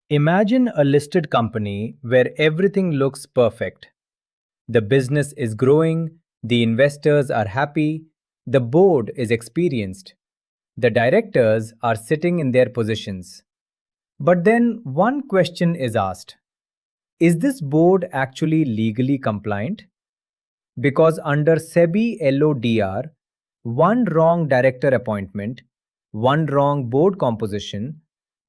Imagine a listed company where everything looks perfect. The business is growing, the investors are happy, the board is experienced, the directors are sitting in their positions. But then one question is asked: is this board actually legally compliant? Because under SEBI LODR, one wrong director appointment, one wrong board composition,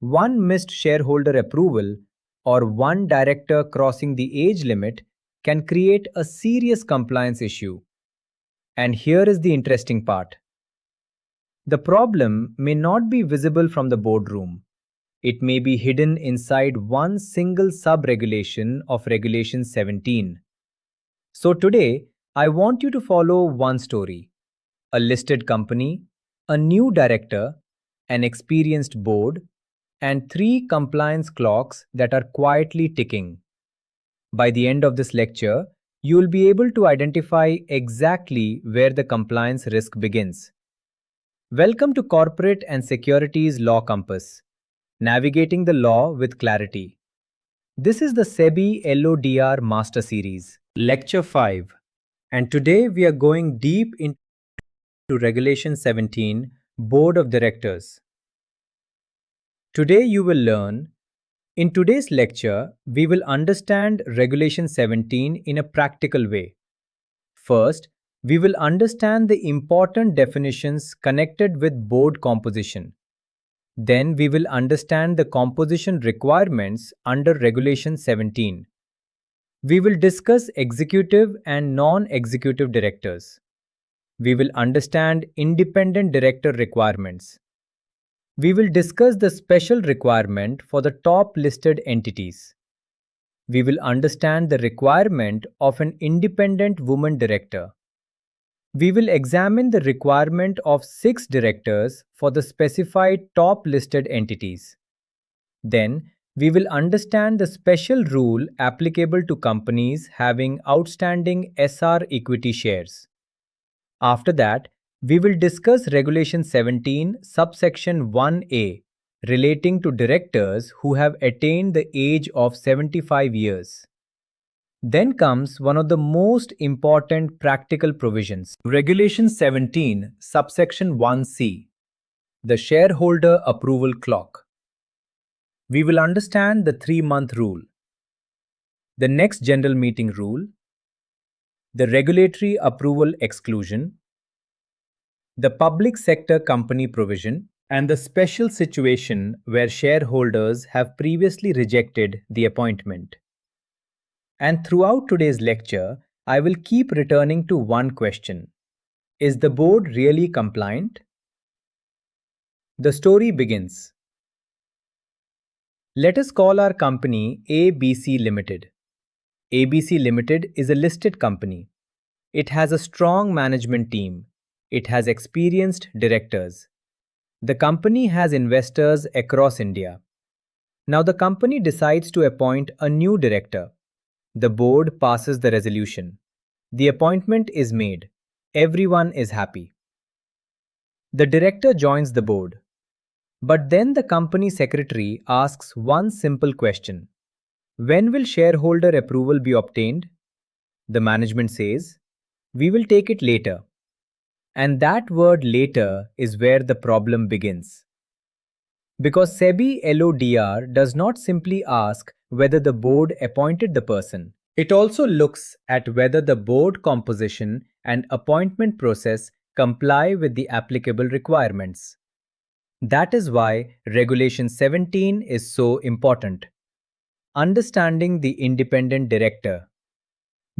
one missed shareholder approval, or one director crossing the age limit can create a serious compliance issue. And here is the interesting part. The problem may not be visible from the boardroom. It may be hidden inside one single sub-regulation of Regulation 17. So today, I want you to follow one story: a listed company, a new director, an experienced board, and three compliance clocks that are quietly ticking. By the end of this lecture, you will be able to identify exactly where the compliance risk begins. Welcome to Corporate and Securities Law Compass, navigating the law with clarity. This is the SEBI LODR Master Series, Lecture 5, and today we are going deep into Regulation 17, Board of Directors. Today you will learn. In today's lecture, we will understand Regulation 17 in a practical way. First, we will understand the important definitions connected with board composition. Then we will understand the composition requirements under Regulation 17. We will discuss executive and non-executive directors. We will understand independent director requirements. We will discuss the special requirement for the top listed entities. We will understand the requirement of an independent woman director. We will examine the requirement of 6 directors for the specified top listed entities. Then, we will understand the special rule applicable to companies having outstanding SR equity shares. After that, we will discuss Regulation 17, subsection 1A, relating to directors who have attained the age of 75 years. Then comes one of the most important practical provisions, Regulation 17, subsection 1C, the shareholder approval clock. We will understand the 3-month rule, the next general meeting rule, the regulatory approval exclusion, the public sector company provision, and the special situation where shareholders have previously rejected the appointment. And throughout today's lecture, I will keep returning to one question: is the board really compliant? The story begins. Let us call our company ABC Limited. ABC Limited is a listed company. It has a strong management team. It has experienced directors. The company has investors across India. Now the company decides to appoint a new director. The board passes the resolution. The appointment is made. Everyone is happy. The director joins the board. But then the company secretary asks one simple question: when will shareholder approval be obtained? The management says, we will take it later. And that word later is where the problem begins. Because SEBI LODR does not simply ask whether the board appointed the person. It also looks at whether the board composition and appointment process comply with the applicable requirements. That is why Regulation 17 is so important. Understanding the independent director.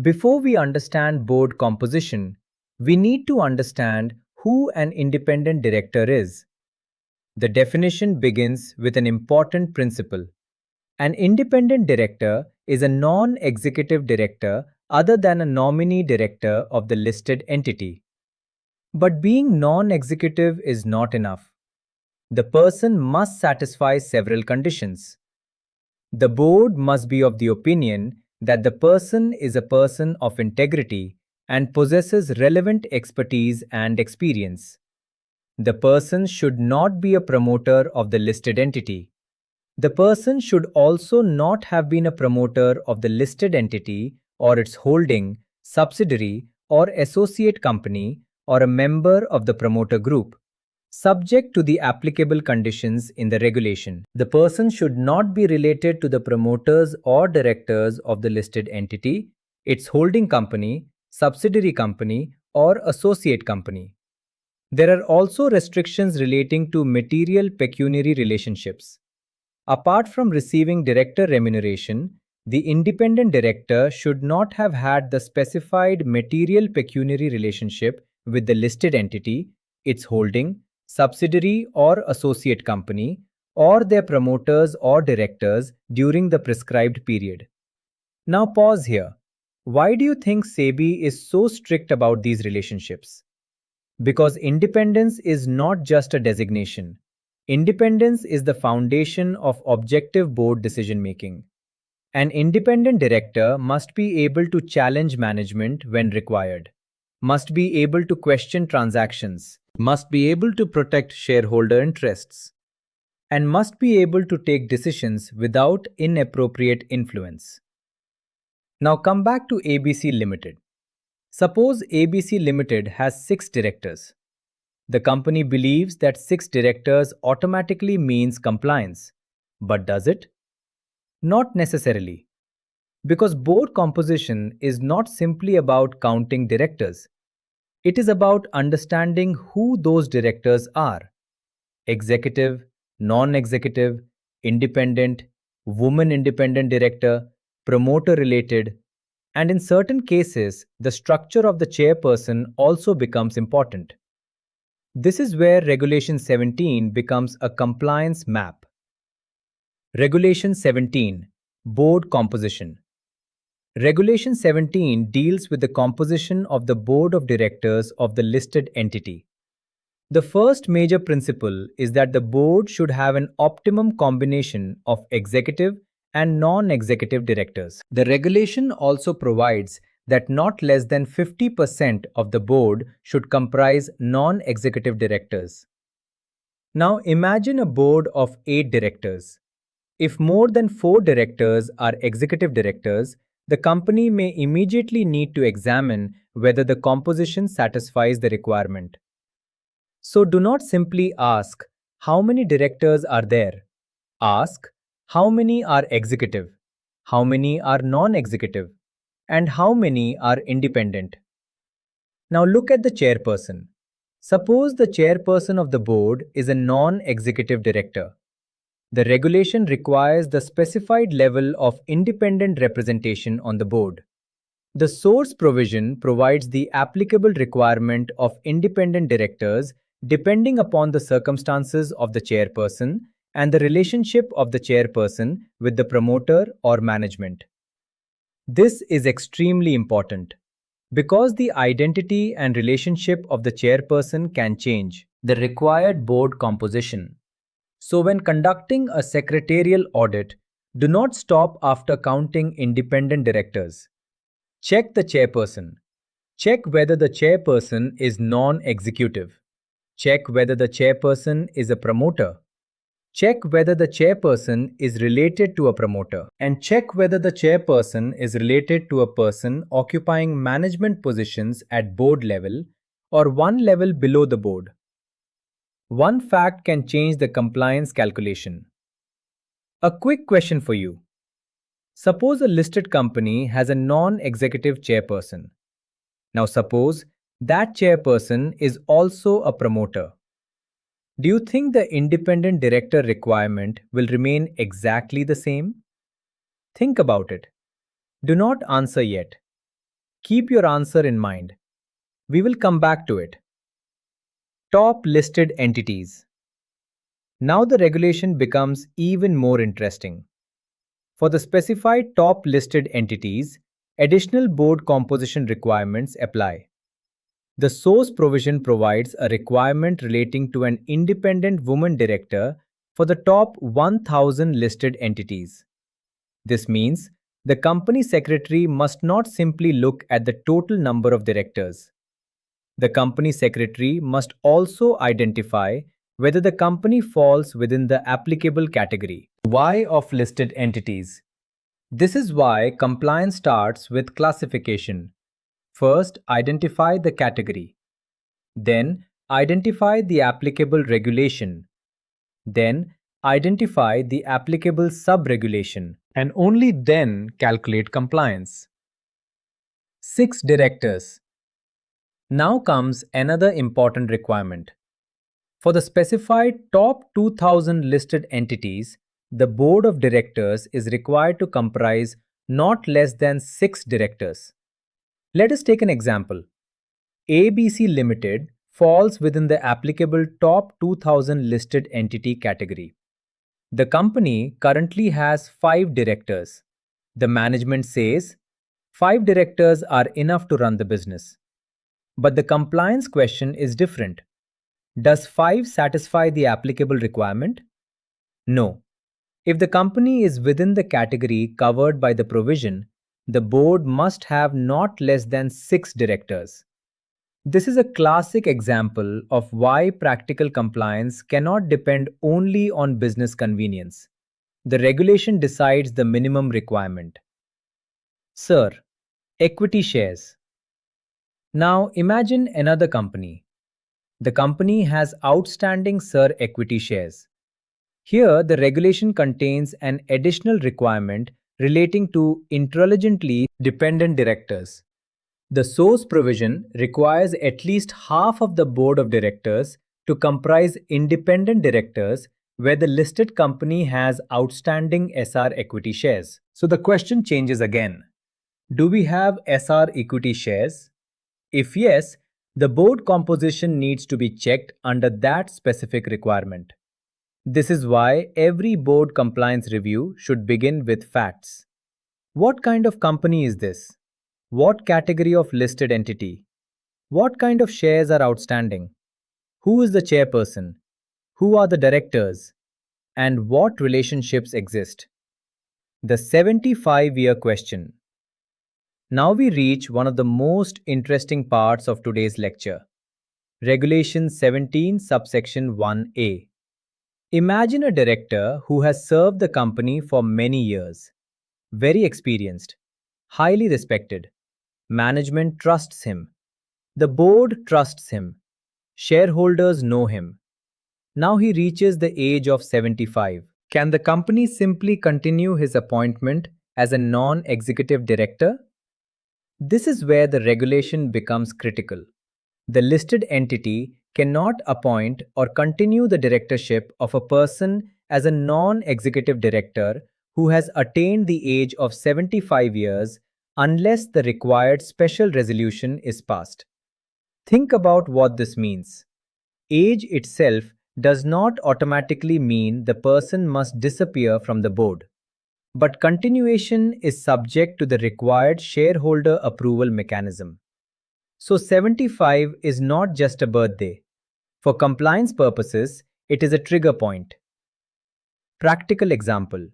Before we understand board composition, we need to understand who an independent director is. The definition begins with an important principle. An independent director is a non-executive director other than a nominee director of the listed entity. But being non-executive is not enough. The person must satisfy several conditions. The board must be of the opinion that the person is a person of integrity and possesses relevant expertise and experience. The person should not be a promoter of the listed entity. The person should also not have been a promoter of the listed entity or its holding, subsidiary, or associate company, or a member of the promoter group, subject to the applicable conditions in the regulation. The person should not be related to the promoters or directors of the listed entity, its holding company, subsidiary company, or associate company. There are also restrictions relating to material pecuniary relationships. Apart from receiving director remuneration, the independent director should not have had the specified material pecuniary relationship with the listed entity, its holding, subsidiary or associate company, or their promoters or directors during the prescribed period. Now pause here. Why do you think SEBI is so strict about these relationships? Because independence is not just a designation. Independence is the foundation of objective board decision making. An independent director must be able to challenge management when required, must be able to question transactions, must be able to protect shareholder interests, and must be able to take decisions without inappropriate influence. Now come back to ABC Limited. Suppose ABC Limited has 6 directors. The company believes that 6 directors automatically means compliance. But does it? Not necessarily. Because board composition is not simply about counting directors. It is about understanding who those directors are: executive, non-executive, independent, woman independent director, promoter related, and in certain cases, the structure of the chairperson also becomes important. This is where Regulation 17 becomes a compliance map. Regulation 17, Board Composition. Regulation 17 deals with the composition of the board of directors of the listed entity. The first major principle is that the board should have an optimum combination of executive and non-executive directors. The regulation also provides that not less than 50% of the board should comprise non-executive directors. Now imagine a board of 8 directors. If more than 4 directors are executive directors, the company may immediately need to examine whether the composition satisfies the requirement. So do not simply ask, how many directors are there? Ask, how many are executive? How many are non-executive? And how many are independent? Now look at the chairperson. Suppose the chairperson of the board is a non-executive director. The regulation requires the specified level of independent representation on the board. The source provision provides the applicable requirement of independent directors depending upon the circumstances of the chairperson and the relationship of the chairperson with the promoter or management. This is extremely important because the identity and relationship of the chairperson can change the required board composition. So when conducting a secretarial audit, do not stop after counting independent directors. Check the chairperson. Check whether the chairperson is non-executive. Check whether the chairperson is a promoter. Check whether the chairperson is related to a promoter. And check whether the chairperson is related to a person occupying management positions at board level or one level below the board. One fact can change the compliance calculation. A quick question for you. Suppose a listed company has a non-executive chairperson. Now suppose that chairperson is also a promoter. Do you think the independent director requirement will remain exactly the same? Think about it. Do not answer yet. Keep your answer in mind. We will come back to it. Top listed entities. Now the regulation becomes even more interesting. For the specified top listed entities, additional board composition requirements apply. The source provision provides a requirement relating to an independent woman director for the top 1,000 listed entities. This means the company secretary must not simply look at the total number of directors. The company secretary must also identify whether the company falls within the applicable category. Why of listed entities? This is why compliance starts with classification. First, identify the category. Then, identify the applicable regulation. Then, identify the applicable sub-regulation. And only then calculate compliance. 6 directors. Now comes another important requirement. For the specified top 2000 listed entities, the board of directors is required to comprise not less than 6 directors. Let us take an example. ABC Limited falls within the applicable top 2000 listed entity category. The company currently has 5 directors. The management says 5 directors are enough to run the business. But the compliance question is different. Does 5 satisfy the applicable requirement? No. If the company is within the category covered by the provision, the board must have not less than 6 directors. This is a classic example of why practical compliance cannot depend only on business convenience. The regulation decides the minimum requirement. Sir, equity shares. Now imagine another company. The company has outstanding Sir equity shares. Here, the regulation contains an additional requirement relating to intelligently dependent directors. The source provision requires at least half of the board of directors to comprise independent directors where the listed company has outstanding SR equity shares. So the question changes again. Do we have SR equity shares? If yes, the board composition needs to be checked under that specific requirement. This is why every board compliance review should begin with facts. What kind of company is this? What category of listed entity? What kind of shares are outstanding? Who is the chairperson? Who are the directors? And what relationships exist? The 75-year question. Now we reach one of the most interesting parts of today's lecture. Regulation 17 subsection 1A. Imagine a director who has served the company for many years. Very experienced, highly respected. Management trusts him. The board trusts him. Shareholders know him. Now he reaches the age of 75. Can the company simply continue his appointment as a non-executive director? This is where the regulation becomes critical. The listed entity cannot appoint or continue the directorship of a person as a non-executive director who has attained the age of 75 years unless the required special resolution is passed. Think about what this means. Age itself does not automatically mean the person must disappear from the board. But continuation is subject to the required shareholder approval mechanism. So 75 is not just a birthday. For compliance purposes, it is a trigger point. Practical example.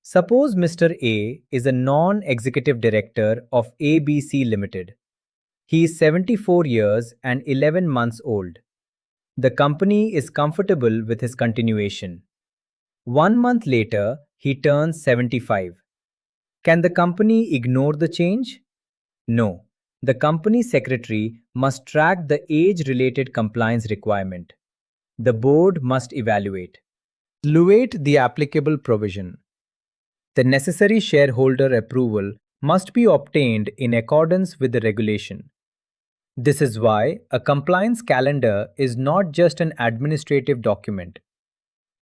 Suppose Mr. A is a non-executive director of ABC Limited. He is 74 years and 11 months old. The company is comfortable with his continuation. 1 month later, he turns 75. Can the company ignore the change? No. The company secretary must track the age-related compliance requirement. The board must evaluate the applicable provision. The necessary shareholder approval must be obtained in accordance with the regulation. This is why a compliance calendar is not just an administrative document.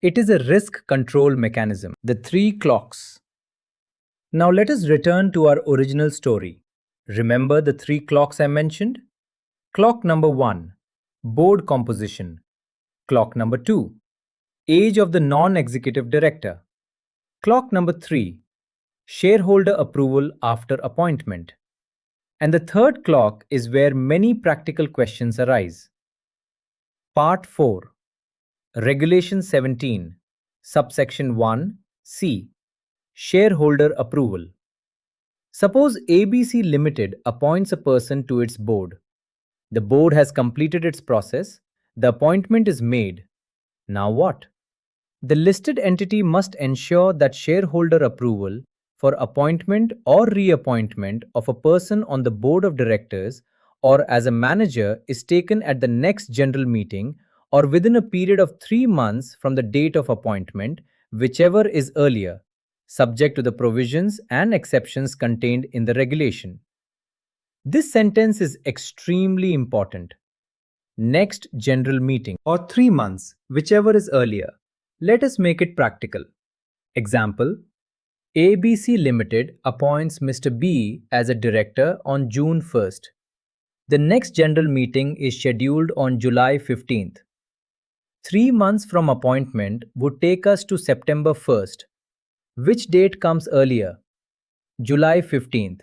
It is a risk control mechanism. The 3 clocks. Now let us return to our original story. Remember the 3 clocks I mentioned? Clock number 1, board composition. Clock number 2, age of the non-executive director. Clock number 3, shareholder approval after appointment. And the third clock is where many practical questions arise. Part 4. Regulation 17, subsection 1, C. Shareholder approval. Suppose ABC Limited appoints a person to its board. The board has completed its process. The appointment is made. Now what? The listed entity must ensure that shareholder approval for appointment or reappointment of a person on the board of directors or as a manager is taken at the next general meeting or within a period of 3 months from the date of appointment, whichever is earlier, subject to the provisions and exceptions contained in the regulation. This sentence is extremely important. Next general meeting or 3 months, whichever is earlier. Let us make it practical. Example: ABC Limited appoints Mr. B as a director on June 1st. The next general meeting is scheduled on July 15th. 3 months from appointment would take us to September 1st. Which date comes earlier? July 15th.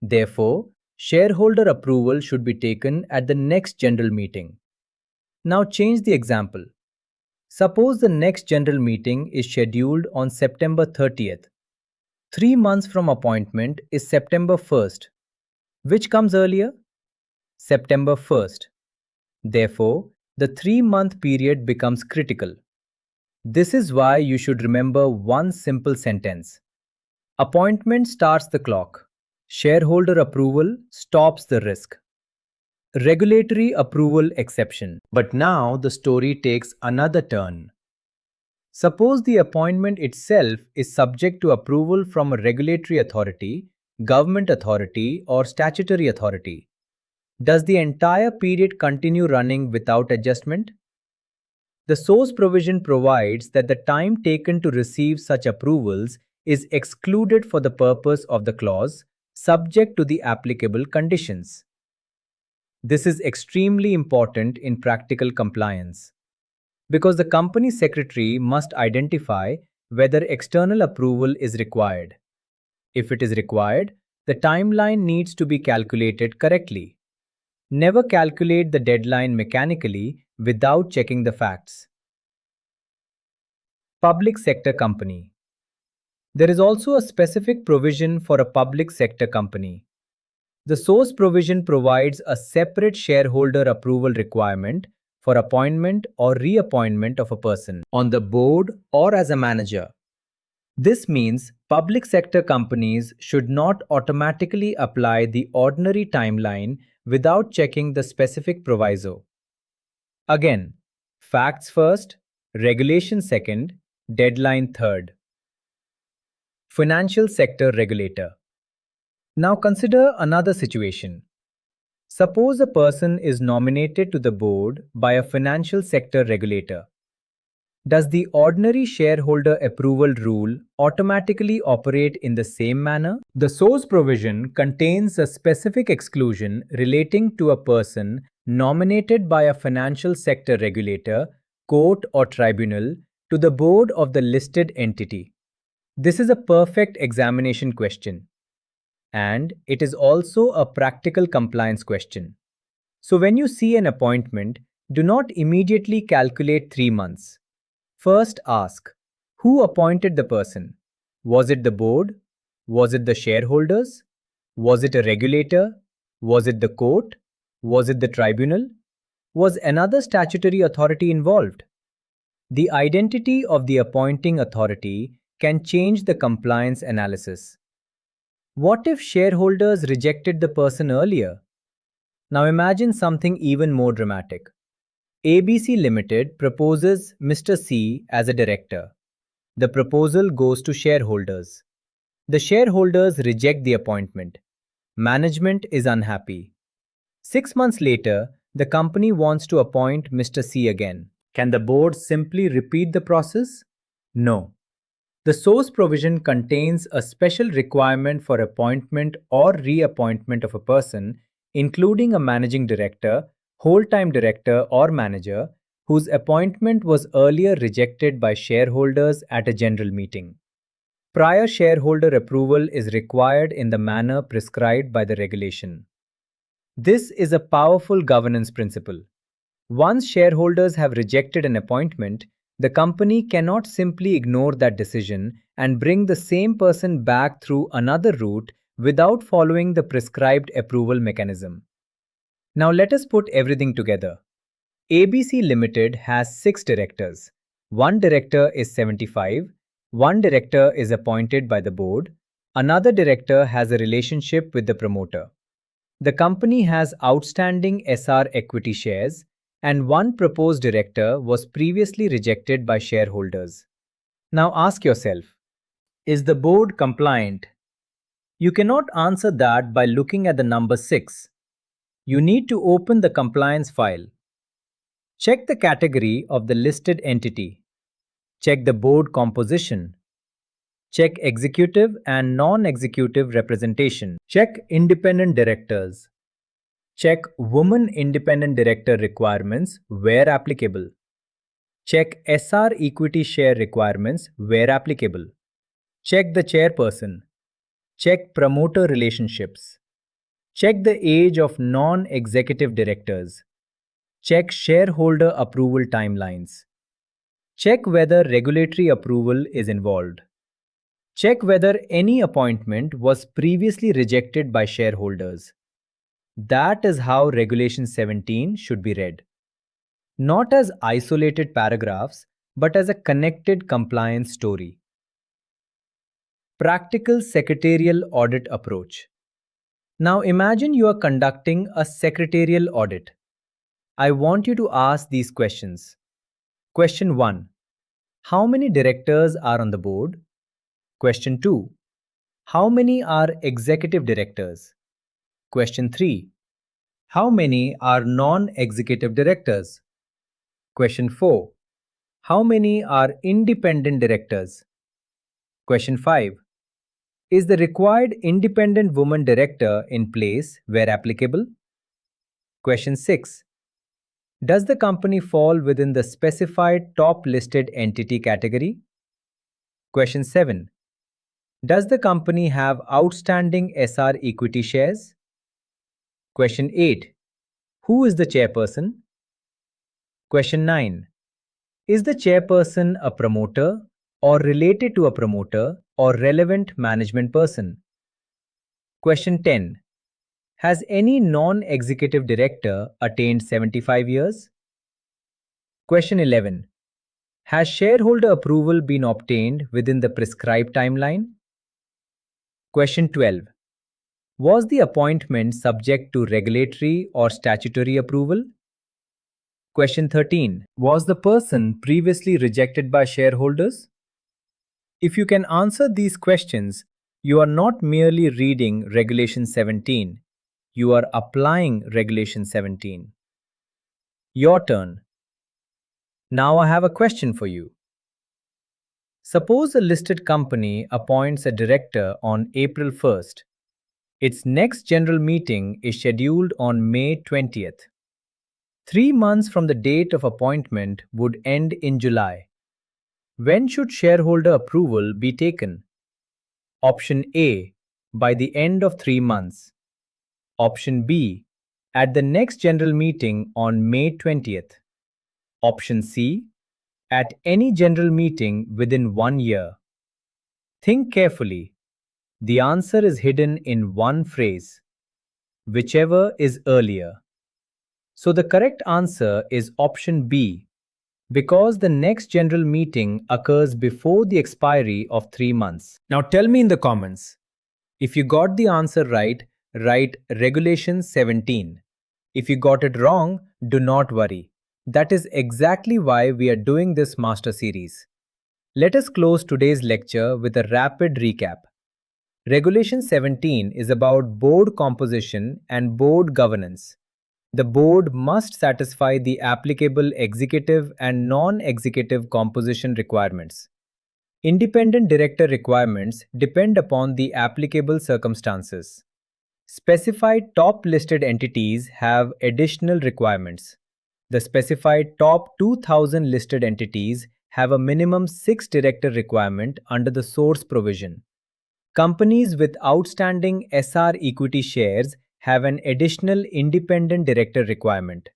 Therefore, shareholder approval should be taken at the next general meeting. Now change the example. Suppose the next general meeting is scheduled on September 30th. 3 months from appointment is September 1st. Which comes earlier? September 1st. Therefore, the 3-month period becomes critical. This is why you should remember one simple sentence. Appointment starts the clock. Shareholder approval stops the risk. Regulatory approval exception. But now the story takes another turn. Suppose the appointment itself is subject to approval from a regulatory authority, government authority, or statutory authority. Does the entire period continue running without adjustment? The source provision provides that the time taken to receive such approvals is excluded for the purpose of the clause, subject to the applicable conditions. This is extremely important in practical compliance because the company secretary must identify whether external approval is required. If it is required, the timeline needs to be calculated correctly. Never calculate the deadline mechanically without checking the facts. Public sector company. There is also a specific provision for a public sector company. The source provision provides a separate shareholder approval requirement for appointment or reappointment of a person on the board or as a manager. This means public sector companies should not automatically apply the ordinary timeline without checking the specific proviso. Again, facts first, regulation second, deadline third. Financial sector regulator. Now consider another situation. Suppose a person is nominated to the board by a financial sector regulator. Does the ordinary shareholder approval rule automatically operate in the same manner? The source provision contains a specific exclusion relating to a person nominated by a financial sector regulator, court, or tribunal to the board of the listed entity. This is a perfect examination question. And it is also a practical compliance question. So when you see an appointment, do not immediately calculate 3 months. First ask, who appointed the person? Was it the board? Was it the shareholders? Was it a regulator? Was it the court? Was it the tribunal? Was another statutory authority involved? The identity of the appointing authority can change the compliance analysis. What if shareholders rejected the person earlier? Now imagine something even more dramatic. ABC Limited proposes Mr. C as a director. The proposal goes to shareholders. The shareholders reject the appointment. Management is unhappy. 6 months later, the company wants to appoint Mr. C again. Can the board simply repeat the process? No. The source provision contains a special requirement for appointment or reappointment of a person, including a managing director, whole-time director or manager, whose appointment was earlier rejected by shareholders at a general meeting. Prior shareholder approval is required in the manner prescribed by the regulation. This is a powerful governance principle. Once shareholders have rejected an appointment, the company cannot simply ignore that decision and bring the same person back through another route without following the prescribed approval mechanism. Now let us put everything together. ABC Limited has 6 directors. One director is 75, one director is appointed by the board, another director has a relationship with the promoter. The company has outstanding SR equity shares, and one proposed director was previously rejected by shareholders. Now ask yourself, is the board compliant? You cannot answer that by looking at the number 6. You need to open the compliance file. Check the category of the listed entity. Check the board composition. Check executive and non-executive representation. Check independent directors. Check women independent director requirements where applicable. Check SR equity share requirements where applicable. Check the chairperson. Check promoter relationships. Check the age of non-executive directors. Check shareholder approval timelines. Check whether regulatory approval is involved. Check whether any appointment was previously rejected by shareholders. That is how Regulation 17 should be read. Not as isolated paragraphs, but as a connected compliance story. Practical secretarial audit approach. Now imagine you are conducting a secretarial audit. I want you to ask these questions. Question 1. How many directors are on the board? Question 2. How many are executive directors? Question 3. How many are non-executive directors? Question 4. How many are independent directors? Question 5. Is the required independent woman director in place where applicable? Question 6. Does the company fall within the specified top listed entity category? Question 7. Does the company have outstanding SR equity shares? Question 8. Who is the chairperson? Question 9. Is the chairperson a promoter or related to a promoter or relevant management person? Question 10. Has any non-executive director attained 75 years? Question 11. Has shareholder approval been obtained within the prescribed timeline? Question 12. Was the appointment subject to regulatory or statutory approval? Question 13. Was the person previously rejected by shareholders? If you can answer these questions, you are not merely reading Regulation 17, you are applying Regulation 17. Your turn. Now I have a question for you. Suppose a listed company appoints a director on April 1st. Its next general meeting is scheduled on May 20th. 3 months from the date of appointment would end in July. When should shareholder approval be taken? Option A, by the end of 3 months. Option B, at the next general meeting on May 20th. Option C, at any general meeting within 1 year. Think carefully. The answer is hidden in one phrase, whichever is earlier. So the correct answer is option B, because the next general meeting occurs before the expiry of 3 months. Now tell me in the comments. If you got the answer right, write Regulation 17. If you got it wrong, do not worry. That is exactly why we are doing this master series. Let us close today's lecture with a rapid recap. Regulation 17 is about board composition and board governance. The board must satisfy the applicable executive and non-executive composition requirements. Independent director requirements depend upon the applicable circumstances. Specified top listed entities have additional requirements. The specified top 2000 listed entities have a minimum 6 director requirement under the source provision. Companies with outstanding SR equity shares have an additional independent director requirement.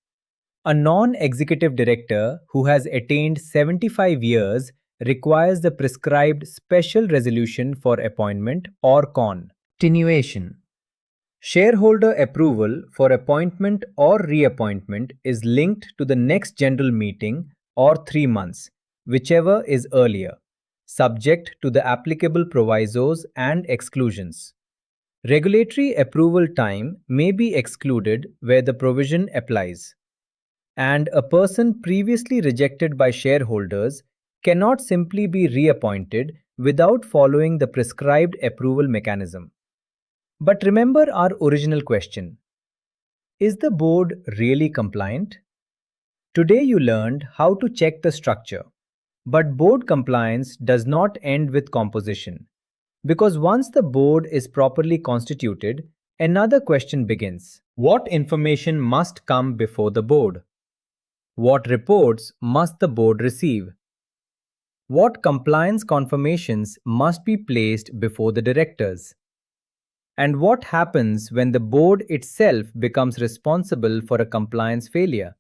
A non-executive director who has attained 75 years requires the prescribed special resolution for appointment or continuation. Shareholder approval for appointment or reappointment is linked to the next general meeting or 3 months, whichever is earlier, subject to the applicable provisos and exclusions. Regulatory approval time may be excluded where the provision applies, and a person previously rejected by shareholders cannot simply be reappointed without following the prescribed approval mechanism. But remember our original question: is the board really compliant? Today you learned how to check the structure. But board compliance does not end with composition. Because once the board is properly constituted, another question begins. What information must come before the board? What reports must the board receive? What compliance confirmations must be placed before the directors? And what happens when the board itself becomes responsible for a compliance failure?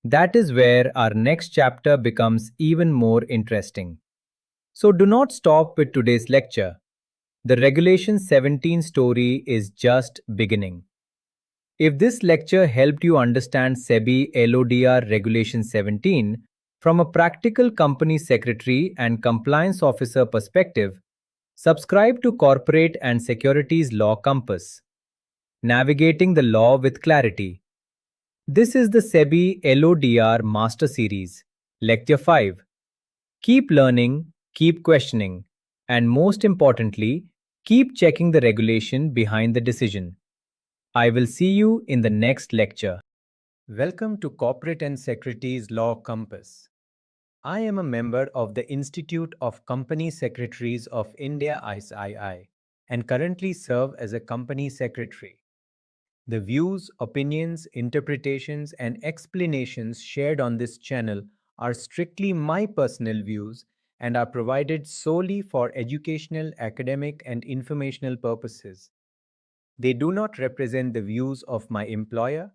That is where our next chapter becomes even more interesting. So do not stop with today's lecture. The Regulation 17 story is just beginning. If this lecture helped you understand SEBI LODR Regulation 17 from a practical company secretary and compliance officer perspective, subscribe to Corporate and Securities Law Compass. Navigating the Law with Clarity. This is the SEBI LODR Master Series, Lecture 5. Keep learning, keep questioning, and most importantly, keep checking the regulation behind the decision. I will see you in the next lecture. Welcome to Corporate and Securities Law Compass. I am a member of the Institute of Company Secretaries of India (ICII) and currently serve as a company secretary. The views, opinions, interpretations, and explanations shared on this channel are strictly my personal views and are provided solely for educational, academic, and informational purposes. They do not represent the views of my employer,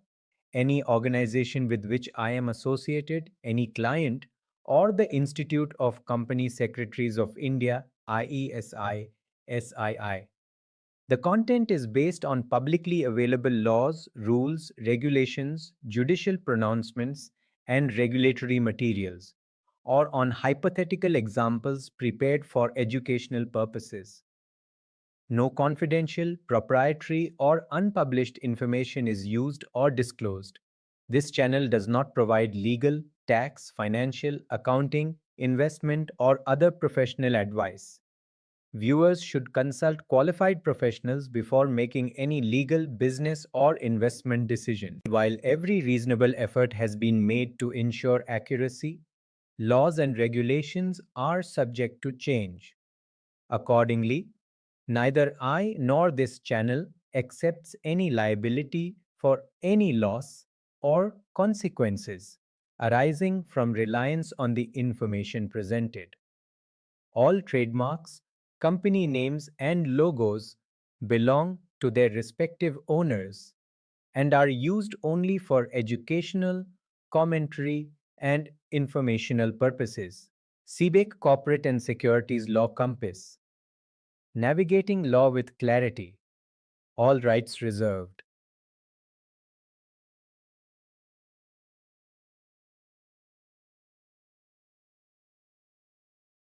any organization with which I am associated, any client, or the Institute of Company Secretaries of India (IESI, SII). The content is based on publicly available laws, rules, regulations, judicial pronouncements, and regulatory materials, or on hypothetical examples prepared for educational purposes. No confidential, proprietary, or unpublished information is used or disclosed. This channel does not provide legal, tax, financial, accounting, investment, or other professional advice. Viewers should consult qualified professionals before making any legal, business, or investment decision. While every reasonable effort has been made to ensure accuracy, laws and regulations are subject to change. Accordingly, neither I nor this channel accepts any liability for any loss or consequences arising from reliance on the information presented. All trademarks, company names, and logos belong to their respective owners and are used only for educational, commentary, and informational purposes. CBEC Corporate and Securities Law Compass. Navigating law with clarity. All rights reserved.